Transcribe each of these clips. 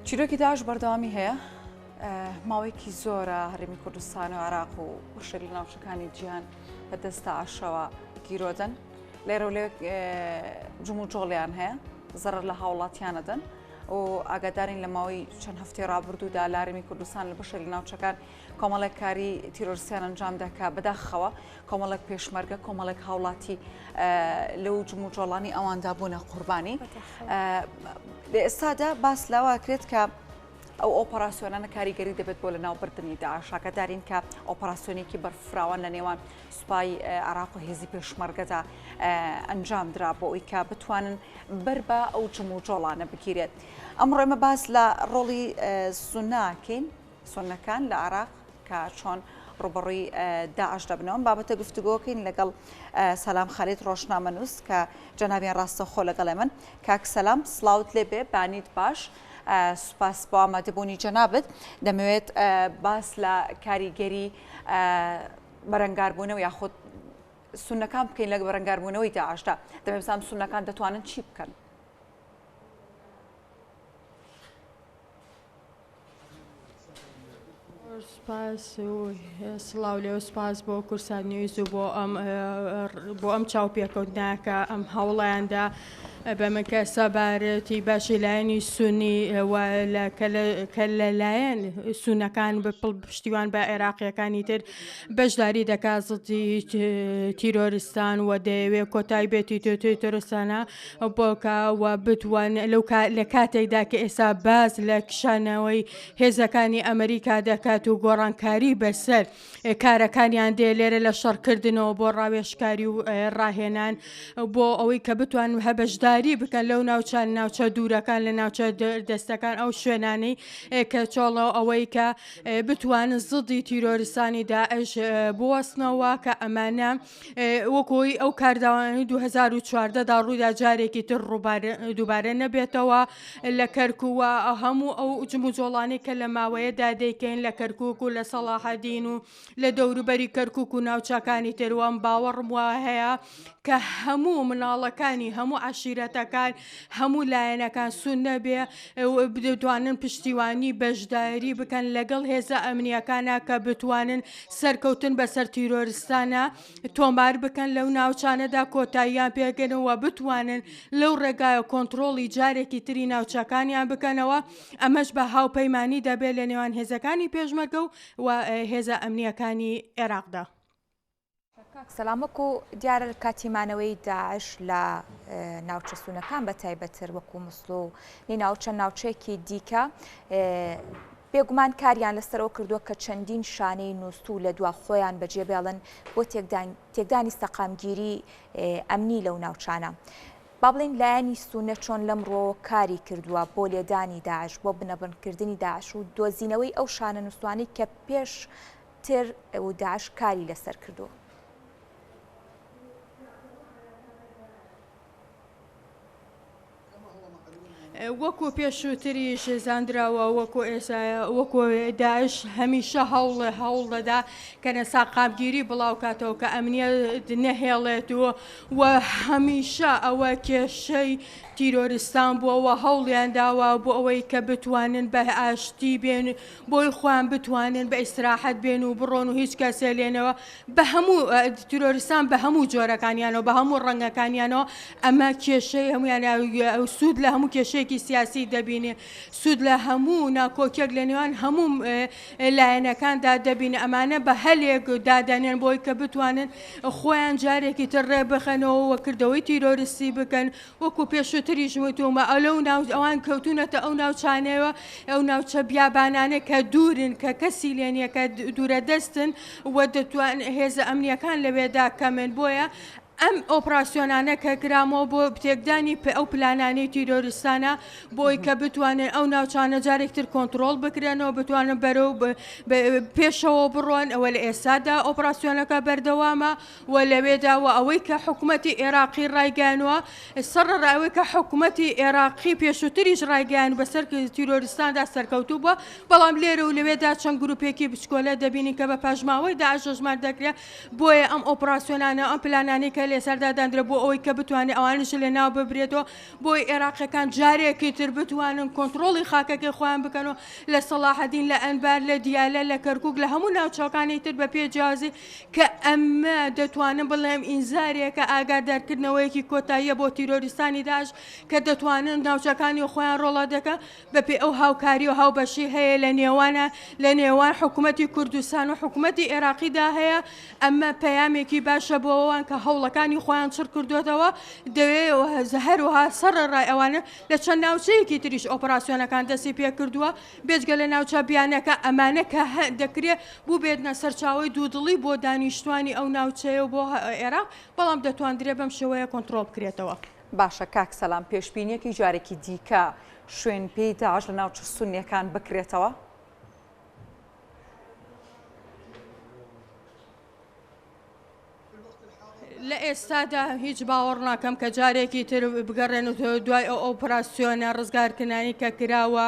چیرۆکی داعش بەردەوامی هەیە ماوەیەکی زۆرە هەرێمی کوردستان و عێراق و بەشێک لە ناوچەکانی جیهان بەدەستە ئاشەوە گیرۆدەن لێرە و لێ جوم و جۆڵیان هەیە زەرەر لە هاوڵاتیانەدەن و ئاگادارین لە ماوەی چەند هەفتەی ڕابردوودا لە هەرێمی کوردستان لە بەشێک لە ناوچەکان کۆمەڵێک کاری تیرۆریستیان ئەنجام دەکا بەداخەوە کۆمەڵێک پێشمەرگە کۆمەڵێک هاوڵاتی لەو جوم و جۆڵانی ئەواندا بوونە قوربانی لە ئێستادا باس لەوەکرێت کە ئەو ئۆپەراسیۆنانە کاریگەری دەبێت بۆ لە ناوبردننی داعش ئاگادارین کە ئۆپەراسیۆنێکی بەرفراوان لە نێوان سوپای عێراق و هێزی پێشمەرگەدا ئەنجام درا بۆ ئەوی کە بتوانن بەر بە ئەو جوم و جۆڵانە بگیرێت. ئەمڕۆ ئێمە باس لە ڕۆڵی سوناکەین سونەکان لە عێراق کە چۆن ڕوبەڕووی داعش دەبنەوە بابەتە گفتوگۆکەین لەگەڵ سەلام خەلیل ڕۆژنامەنووس کە جەنابیان ڕاستەخۆ لەگەڵ من کاک سەلام سڵاوت لێبێ بانیت باش سوپاس بۆ ئامادەبوونی جەنابەت دەمەوێت باس لە کاریگەری بەرەنگاربوونەوە یاخود سونەکان بکەین لە بەرەنگاربوونەوەی داعشدا دەمێت بزانم سونەکان دەتوانن چی بکەن؟ سپاس و سڵاو لێ و سپاس بۆ کورسان نیوز و بۆ ئەم چاوپێکەوتناکە ئەم هەوڵیاندا بەمە کە سەبارەتی باشی لایەنی سونی کە لەلایەن سونەکان پشتیوان بە عێراقیەکانی تر بەشداری دەکا زڵی تیرۆریستان و دەیەوێت کۆتای بێتی تۆتۆریستانە بۆکەوە بتوان لە کاتێکدا کە ئێستا باز لە کشانەوەی هێزەکانی ئەمریکا دەکات و گۆڕانکاری بەسەر کارەکانیان دێ لێرە لە شەڕکردنەوە بۆ ڕاوێژکاری و ڕاهێنان بۆ ئەوەی کە بتوان هەبەشداری بکەن لەو ناوچە دوورەکان لە ناوچە دەستەکان ئەو شوێنانەی کە چۆڵەوە ئەوەی کە بتوانن زڵی تیرۆریستانی داعش بوەستنەوە کە ئەمانە وەکۆی ئەو کارداوانی 2014دا ڕوویدا جارێکی تر دووبارە نەبێتەوە لە کەرکووە هەموو ئەو جم و جۆڵانی کە لە ماوەیەدا دەیکەین لە کەرکووک و لە سەڵاحەدین و لە دەوروبەری کەرکووک و ناوچەکانی تروەم باوەڕم وە هەیە کە هەموو مناڵەکانی هەموو عشیرەتەکان هەموو لایەنەکان سون نەبێ بتوانن پشتیوانی بەشداری بکەن لەگەڵ هێزە ئەمنیەکانە کە بتوانن سەرکەوتن بەسەر تیرۆریستانە تۆمار بکەن لەو ناوچانەدا کۆتاییان پێگەنەوە بتوانن لەو ڕێگایە کۆنتترۆڵی جارێکی تری ناوچەکانیان بکەنەوە ئەمەش بە هاوپەیمانی دەبێت لە نێوان هێزەکانی پێشمەرگە و هێزە ئەمنیەکانی عێراقدا. سەلامەک و دیارە کاتیمانەوەی داعش لە ناوچە سونەکان بە تایبەتر وەکو مسڵ و ناوچە ناوچەیەکی دیکە بێگومان کاریان لەسەرەوە کردووە کە چەندین شانەی نووسوو لە دوا خۆیان بەجێبێڵن بۆ تێکدانی سەقامگیری ئەمنی لەو ناوچانە. با بڵین لایەنی سونە چۆن لەمڕۆ کاری کردووە بۆ لێدانی داعش بۆ بنەبڕکردنی داعش و دۆزینەوەی ئەو شانە نووسوانی کە پێش تر و داعش کاری لەسەر کردووە. وەکو پێشووتریش زاندراوە وەکو ئێسایە وەکو داعش هەمیشە هەوڵ دەدا کە نەساقامگیری بڵاو کاتەوە کە ئەمنیەت نەهێڵێت و هەمیشە ئەوە کێشەی تیرۆریستان بووەوە هەوڵیان داوە بۆ ئەوەی کە بتوانن بە ئاشتی بێن بۆی خۆیان بتوانن بە ئیسراحەت بێن و بڕۆن و هیچ کەسێ لێنەوە بە هەموو تیرۆریستان بە هەموو جۆرەکانیانەوە بە هەموو ڕەنگەکانیانەوە ئەمە کێشەی هەمویان سوود لە هەموو کێشەیەکی سیاسی دەبینێ سوود لە هەموو ناکۆکێک لە نێوان هەموو لایەنەکاندا دەبینە ئەمانە بە هەلێک دادانێن بۆی کە بتوانن خۆیان جارێکی تر ڕێ بخەنەوە وەکردەوەی تیرۆریستی بکەن وەکو پێشووتریش وتومە ئەوان کەوتونەتە ئەو ناوچانەوە ئەو ناوچە بیابانانە کە دوورن کە کەسی لێنیە کە دوورە دەستن و دەتوان هێزە ئەمنیەکان لەوێدا کەمن بۆیە ئەم ئۆپراسیۆنانە کە کرامەوە بۆ تێکدانی ئەو پلانانەی تیرۆریستانە بۆی کە بتوانن ئەو ناوچانە جارێکتر کۆنتترۆل بکرێنەوە بتوانن بەرەو پێشەوە بڕۆن ئەوە لە ئێستادا ئۆپراسیۆنەکە بەردەوامە و لەوێداوە ئەوەی کە حکوومەتی عێراقی ڕایگەانوە سەرڕاوەی کە حکوومەتی عێراقی پێشووتریش ڕایگەیان بەسەر تیرۆریستاندا سەرکەوتوو بووە بەڵام لێرە و لەوێدا چەند گروپێکی بچکۆلە دەبینی کە بە پاژماوەی داعش ژمار دەکرێت بۆیە ئەم ئۆپراسیۆنانە ئەم پلانانەی کە لێسەردادانرا بۆ ئەوەی کە بتوانێت ئەوانش لە ناو ببرێتەوە بۆی عێراقیەکان جارێکی تر بتوانن کۆنتترۆڵی خاکەکەی خۆیان بکەنەوە لە سەلاحەدین لە ئەنبار لە دیالە لە کەرکک لە هەموو ناوچەکانی تر بە پێجیازی کە ئەمە دەتوانن بڵێم ئینزارێکە ئاگادارکردنەوەیەکی کۆتاییە بۆ تیرۆریستانی داعش کە دەتوانن ناوچەکانی خۆیان ڕۆڵە دەکە بەپێ ئەو هاوکاری و هاوبەشی هەیە لە نێوان حکوومەتی کوردستان و حکوومەتی عێراقیدا هەیە ئەمە پەیامێکی باشە بۆ ئەوان کە هەوڵەکانی خۆیان چڕ کردوێتەوە دەوێت هەروها سەرڕای ئەوانە لە چەند ناوچەیەکی تریش ئۆپراسیۆنەکان دەستی پێ کردووە بێجگە لە ناوچە بیانەکە ئەمانە کە دەکرێت بوو بێتنە سەرچاوی دوودڵی بۆ دانیشتوانی ئەو ناوچەیە و بۆ عێراق بەڵام دەتوانرێت بەم شێوەیە کۆنتترۆل بکرێتەوە. باشە کاک سەلام پێشبینیەکی جارێکی دیکە شوێن پێی داعش لە ناوچە سونیەکان بکرێتەوە؟ لە ئێستادا هیچ باوەڕ ناکەم کە جارێکی تر بگەڕێن دوای ئەو ئۆپراسیۆنە ڕزگارکردنانی کە کراوە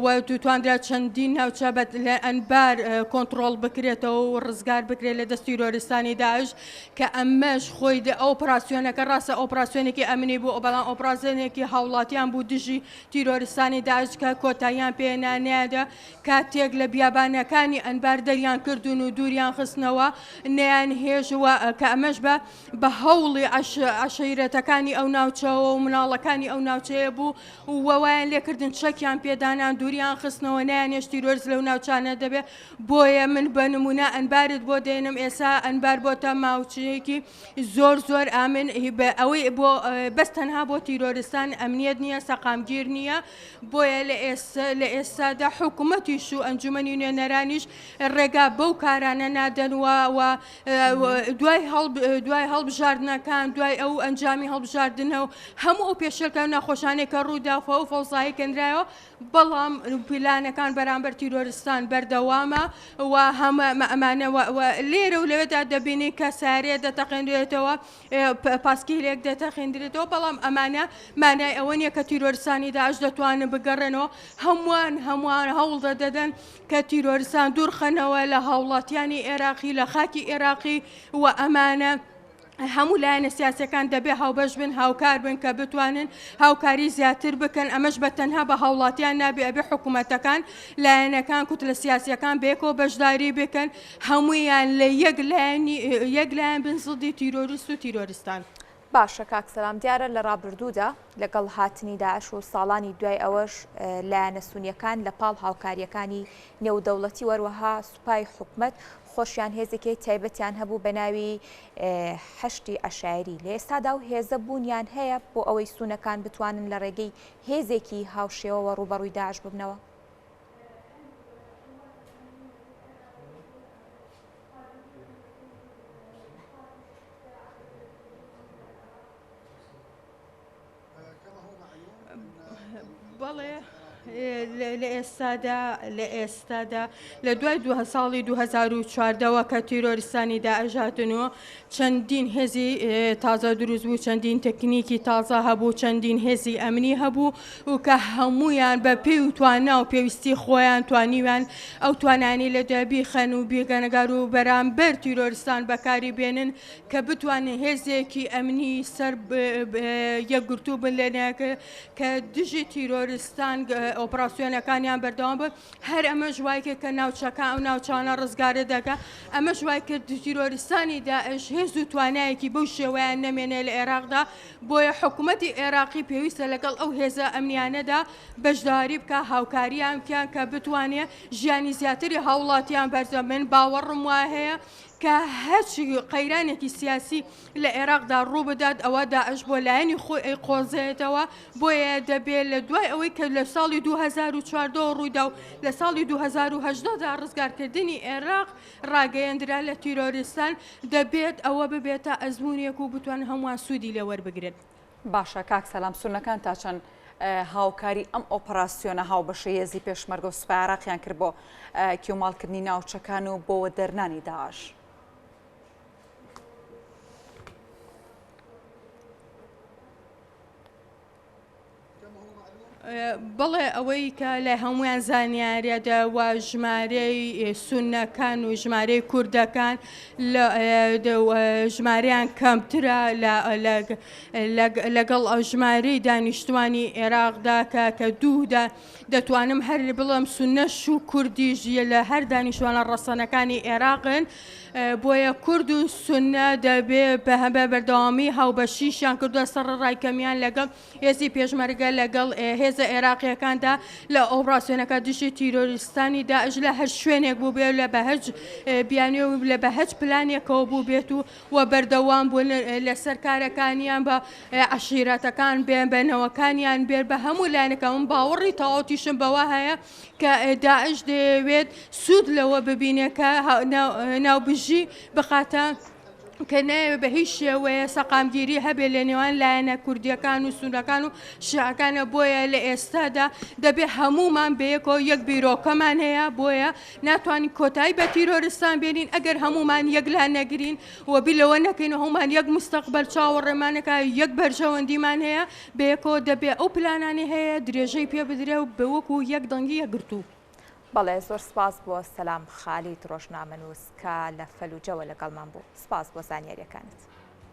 و توانرا چەندین ناوچە لە ئەنبار کۆنتترۆل بکرێتەوە و ڕزگار بکرێت لە دەست تیرۆریستانی داعش کە ئەمەش خۆی ئۆپراسیۆنەکە ڕاستە ئۆپراسیۆنێکی ئەمنی بوو بەڵام ئۆپراسیۆنێکی هاوڵاتیان بوو دژی تیرۆریستانی داعش کە کۆتاییان پێنانیادا کاتێک لە بیابانەکانی ئەنبار دەریان کردوون و دووریان خستنەوە نەیان هێژوە کە ئەمەش بە هەوڵی عشەیرەتەکانی ئەو ناوچەوە و مناڵەکانی ئەو ناوچەیە بوو وەوایان لێکردن چەکیان پێدانان دووریان خستنەوە نایانێش تیرۆریست لەو ناوچانە دەبێت بۆیە من بە نمونە ئەنبارت بۆ دێنم ئێستا ئەنبار بۆتە ماوچەیەکی زۆر ئامن ئەوەی بۆ بەس تەنها بۆ تیرۆریستان ئەمنیەت نییە سەقامگیر نییە بۆیە لە ئێستادا حکوومەتیش و ئەنجومەنی نوێنەرانیش ڕێگا بەو کارانە نادەنوە و دوای هەڵبژاردنەکان دوای ئەو ئەنجامی هەڵبژاردنەوە هەموو ئەو پێشەکە نەخۆشانێک کە ڕووداوە و فەوزایی کەندرایەوە بەڵام پیلانەکان بەرامبەر تیرۆریستان بەردەوامە و ئەمانە لێرە و لەوێدا دەبینی کە سارێ دەتەقێنرێتەوە پاسکیلێک دەتەقێنرێتەوە بەڵام ئەمانە مانای ئەوە نیە کە تیرۆریستانی داعش دەتوانن بگەڕێنەوە هەمووان هەوڵ دەدەن کە تیرۆریستان دوورخەنەوە لە هاوڵاتیانی عێراقی لە خاکی عێراقی و ئەمانە هەموو لایەنە سیاسەکان دەبێ هاوبەش بن هاوکار بن کە بتوانن هاوکاری زیاتر بکەن ئەمەش بە تەنها بە هاوڵاتیان نابێ ئەبێ حکوومەتەکان لایەنەکان کوت لە سیاسیەکان بێکەوە بەشداری بکەن هەموویان لە یەک لایەن بن زڵدی تیرۆریست و تیرۆریستان. باشە کاک سەلام دیارە لە ڕابردوودا لەگەڵ هاتنی داعش و ساڵانی دوای ئەوەش لایەنە سونیەکان لە پاڵ هاوکاریەکانی نێودەوڵەتی وەروەها سوپای حکوومەت خۆشیان هێزێکی تایبەتیان هەبوو بە ناوی هەشتی عەشایری لە ئێستادا و هێزە بوونیان هەیە بۆ ئەوەی سونەکان بتوانن لە ڕێگەی هێزێکی هاوشێوەوە ڕوبەڕووی داعش ببنەوە. بەڵێ لە ئێستادا لە دوای ساڵی 2014ەوە کە تیرۆریستانی داعش هاتنەوە چەندین هێزی تازە دروست بوو چەندین تەکنیکی تازە هەبوو چەندین هێزی ئەمنی هەبوو و کە هەمویان بە پێی و توانە و پێویستی خۆیان توانیوان ئەو توانانی لە دوای خەن و بیگەنەگار و بەرامبەر تیرۆریستان بەکاری بێنن کە بتوانن هێزێکی ئەمنی سەر یەکگرتوو بن لێنەکە کە دژی تیرۆریستان ئۆپراسیۆنەکانیان بەردەوام بوو هەر ئەمە ژوایکە کە ناوچەکە ئەو ناوچانە ڕزگارە دەکە ئەمە ژوای کرد تیرۆریستانی داعش هێز و توانایەکی بەو شێوەیان نەمێنێ لە عێراقدا بۆیە حکوومەتی عێراقی پێویستە لەگەڵ ئەو هێزە ئەمنیانەدا بەشداری بکە هاوکاریان بکەن کە بتوانێت ژیانی زیاتری هاوڵاتیان بەرزە من باوەڕم وایە هەیە کە هەرچی قەیرانێکی سیاسی لە عێراقدا ڕوو بدات ئەوە داعش بۆ لایەنی خۆی قۆزێتەوە بۆیە دەبێت لە دوای ئەوەی کە لە ساڵی 2014 ڕوویدا و لە ساڵی 2010دا ڕزگارکردنی عێراق ڕاگەیەندرا لە تیرۆریستان دەبێت ئەوە ببێتە ئەزمونێک و بتوان هەمووان سوودی لەوەر بگرێت. باشە کاک سەلام سونەکان تا چەند هاوکاری ئەم ئۆپراسیۆنە هاوبەشە هێزی پێشمەرگە و سوپای عێراقیان کرد بۆ کێوماڵکردنی ناوچەکان و بۆ دەرنانی داعش. بەڵێ ئەوەی کە لە هەمویان زانیاریەدا و ژمارەی سونەکان و ژمارەی کوردەکان ژمارەیان کەمترە لەگەڵ ئەو ژمارەی دانیشتوانی عێراقدا کە دوودا دەتوانم هەر بڵم سونەش و کوردیژە لە هەر دانیشتوانە ڕەسەنەکانی عێراقن بۆیە کورد و سونە دەبێ بە هەبە بەردەوامی هاوبەشیشیان کردووە سەر ڕایکەمیان لەگەڵ هێزی پێشمەرگە لەگەڵ هێزە عێراقیەکاندا لە ئۆپراسیۆنەکە دژی تیرۆریستانی داعش لە هەر شوێنێک بوو بێت لە بەهەج بیانێ و لە بەهەج پلانێکەوە بوو بێت و بەردەوام بوون لەسەر کارەکانیان بە عەشیرەتەکان بێن بەنەوەکانیان بێت بە هەموو لایەنەکە من باوەڕی تەواوەتیشم بەوە هەیە کە داعش دەوێت سوود لەوە ببینێت کە ناوبژی بخاتە کە ناوێت بە هیچ شێوەیە سەقامگیری هەبێت لە نێوان لایەنە کوردیەکان و سونەکان و شیعەکانە بۆیە لە ئێستادا دەبێت هەمومان بەیەکەوە یەک بیرۆکەمان هەیە بۆیە ناتوانین کۆتایی بە تیرۆریستان بێنین ئەگەر هەمومان یەک لا نەگرین و بیلەوە نەکەین و هەمومان یەک مستەقبەل چاوەڕێمانەکە یەک بەرژەوەندیمان هەیە بەیەکەوە دەبێت ئەو پلانانی هەیە درێژەی پێ بدرێ و بەوەکو یەک دەنگی یەکگرتوو. بەڵێ زۆر سپاس بۆ سەلام خالیت ڕۆژنامەنووس کە لە فەلوجەوە لەگەڵمان بوو. سپاس بۆ زانیاریەکانت.